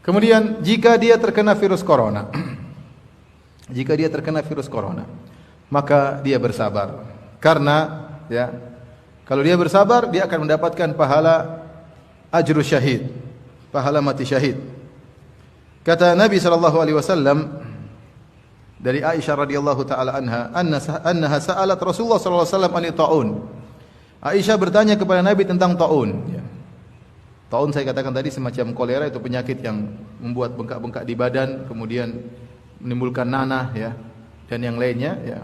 Kemudian jika dia terkena virus corona, jika dia terkena virus corona, maka dia bersabar. Karena ya, kalau dia bersabar, dia akan mendapatkan pahala ajru syahid, pahala mati syahid. Kata Nabi sallallahu alaihi wasallam dari Aisyah radhiyallahu taala anha, annaha sa'alat Rasulullah sallallahu alaihi wasallam an taun. Aisyah bertanya kepada Nabi tentang taun, ya. Taun saya katakan tadi semacam kolera, itu penyakit yang membuat bengkak-bengkak di badan, kemudian menimbulkan nanah ya, dan yang lainnya ya.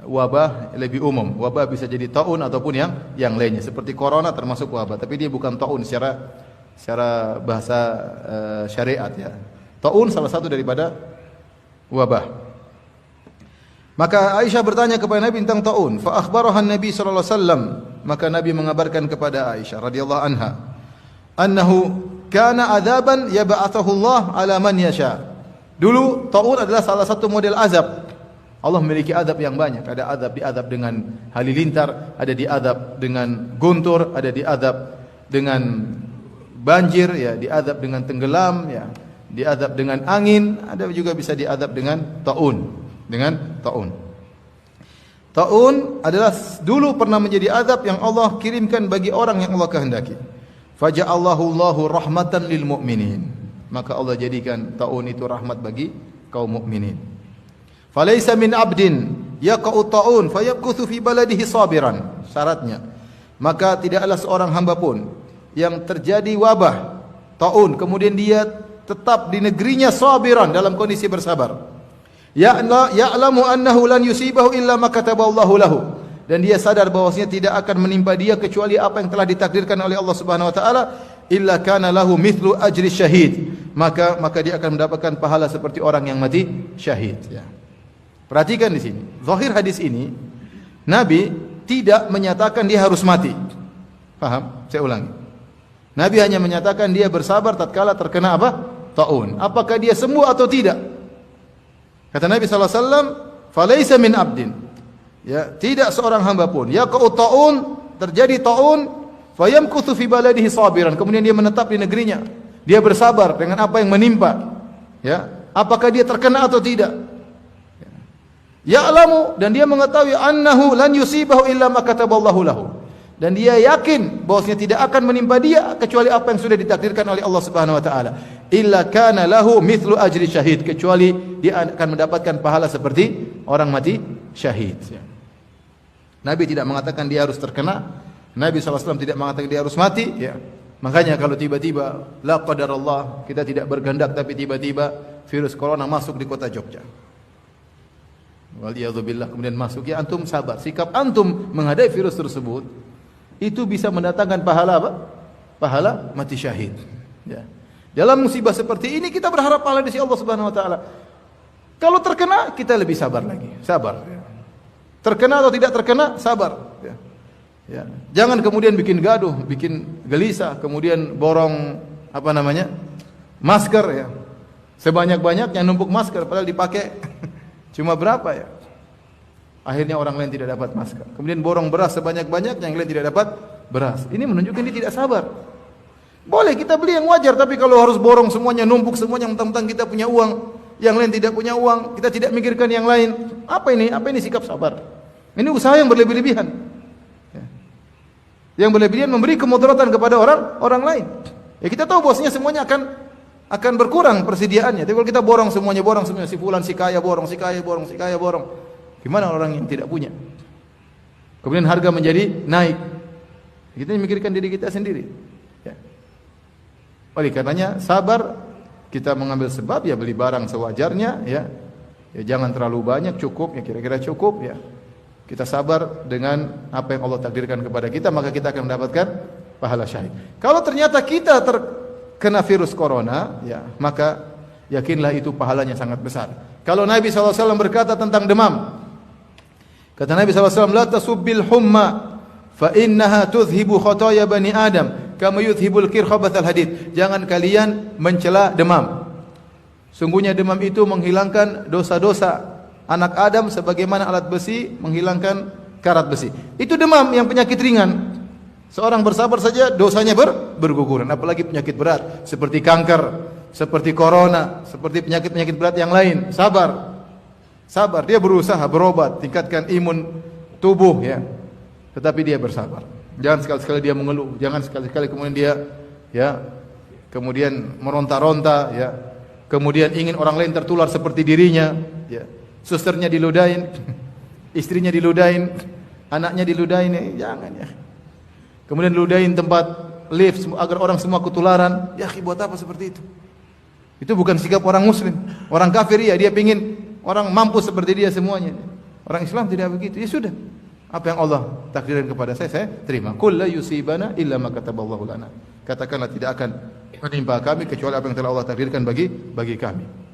Wabah lebih umum. Wabah bisa jadi taun ataupun yang lainnya. Seperti corona termasuk wabah, tapi dia bukan taun secara bahasa syariat ya. Taun salah satu daripada wabah. Maka Aisyah bertanya kepada Nabi tentang taun. Fa akhbaraha Nabi sallallahu alaihi wasallam. Maka Nabi mengabarkan kepada Aisyah radhiyallahu anha, annahu kana adzaban yab'athuhu Allah ala man yasha. Dulu taun adalah salah satu model azab. Allah memiliki azab yang banyak. Ada diazab dengan halilintar, ada diazab dengan guntur, ada diazab dengan banjir, ya, diazab dengan tenggelam, ya, diazab dengan angin, ada juga bisa diazab dengan taun, Taun adalah dulu pernah menjadi azab yang Allah kirimkan bagi orang yang Allah kehendaki. Faja'allahu Allahu rahmatan lil mu'minin. Maka Allah jadikan taun itu rahmat bagi kaum mukminin. Falaysa min abdin yaqa'u ta'un fayabkuthu fi baladihi sabiran. Syaratnya, maka tidaklah seorang hamba pun yang terjadi wabah taun kemudian dia tetap di negerinya sabiran, dalam kondisi bersabar. Ya'lamu annahu lan yusibahu illa ma kataballahu lahu. Dan dia sadar bahwasanya tidak akan menimpa dia kecuali apa yang telah ditakdirkan oleh Allah Subhanahu wa taala, illa kana lahu mithlu ajri syahid. Maka dia akan mendapatkan pahala seperti orang yang mati syahid, ya. Perhatikan di sini. Zahir hadis ini, Nabi tidak menyatakan dia harus mati. Paham? Saya ulangi. Nabi hanya menyatakan dia bersabar tatkala terkena apa? Taun. Apakah dia sembuh atau tidak? Kata Nabi sallallahu alaihi wasallam, "Falaisa min abdin." Ya, tidak seorang hamba pun yaqa'u taun, terjadi taun, fayamkuthu fi baladihi sabiran, kemudian dia menetap di negerinya. Dia bersabar dengan apa yang menimpa. Ya, apakah dia terkena atau tidak? Ya'lamu, dan dia mengetahui annahu lan yusibahu illa ma kataballahu lahu. Dan dia yakin bahwasanya tidak akan menimpa dia kecuali apa yang sudah ditakdirkan oleh Allah Subhanahu wa taala. Illa kana lahu mithlu ajri syahid, kecuali dia akan mendapatkan pahala seperti orang mati syahid. Nabi tidak mengatakan dia harus terkena. Nabi SAW tidak mengatakan dia harus mati, ya. Makanya kalau tiba-tiba la qadarullah, kita tidak berkehendak tapi tiba-tiba virus corona masuk di kota Jogja, waliyadzubillah, kemudian masuk, ya antum sabar. Sikap antum menghadapi virus tersebut itu bisa mendatangkan pahala apa? Pahala mati syahid, ya. Dalam musibah seperti ini kita berharap pahala di sisi Allah Subhanahu wa taala. Kalau terkena kita lebih sabar lagi, sabar. Terkena atau tidak terkena, sabar, ya. Ya. Jangan kemudian bikin gaduh, bikin gelisah, kemudian borong apa namanya? Masker, ya. Sebanyak-banyaknya numpuk masker padahal dipakai cuma berapa, ya. Akhirnya orang lain tidak dapat masker. Kemudian borong beras sebanyak-banyaknya, yang lain tidak dapat beras. Ini menunjukkan dia tidak sabar. Boleh kita beli yang wajar, tapi kalau harus borong semuanya, numpuk semuanya, mentang-mentang kita punya uang, yang lain tidak punya uang, kita tidak mikirkan yang lain. Apa ini? Apa ini sikap sabar? Ini usaha yang berlebih-lebihan. Yang berlebihan memberi kemudaratan kepada orang lain. Ya, kita tahu bahwasanya semuanya akan berkurang persediaannya. Tapi kalau kita borong semuanya, si fulan, si kaya borong, si kaya borong. Gimana orang yang tidak punya? Kemudian harga menjadi naik. Kita memikirkan diri kita sendiri. Ya. Oleh karenanya sabar, kita mengambil sebab, ya beli barang sewajarnya, ya. Ya jangan terlalu banyak, cukup, ya kira-kira cukup, ya. Kita sabar dengan apa yang Allah takdirkan kepada kita, maka kita akan mendapatkan pahala syahid. Kalau ternyata kita terkena virus corona, ya, maka yakinlah itu pahalanya sangat besar. Kalau Nabi SAW berkata tentang demam, kata Nabi SAW, la tasubbil humma fa innaha tudhibu khataya bani Adam kama yudhibul kirkhabathal hadid. Jangan kalian mencela demam. Sungguhnya demam itu menghilangkan dosa-dosa anak Adam sebagaimana alat besi menghilangkan karat besi. Itu demam yang penyakit ringan. Seorang bersabar saja dosanya berguguran, apalagi penyakit berat seperti kanker, seperti corona, seperti penyakit-penyakit berat yang lain. Sabar. Sabar, dia berusaha berobat, tingkatkan imun tubuh ya. Tetapi dia bersabar. Jangan sekali-sekali dia mengeluh, jangan sekali-sekali kemudian dia ya kemudian meronta-ronta ya. Kemudian ingin orang lain tertular seperti dirinya ya. Susternya diludahin, istrinya diludahin, anaknya diludahin, ya, jangan ya. Kemudian ludahin tempat lift agar orang semua ketularan. Ya, buat apa seperti itu? Itu bukan sikap orang muslim. Orang kafir ya, dia pingin orang mampu seperti dia semuanya. Orang Islam tidak begitu. Ya sudah. Apa yang Allah takdirkan kepada saya terima. Qul la yusibana illa ma kataballahu lana. Katakanlah tidak akan menimpa kami kecuali apa yang telah Allah takdirkan bagi kami.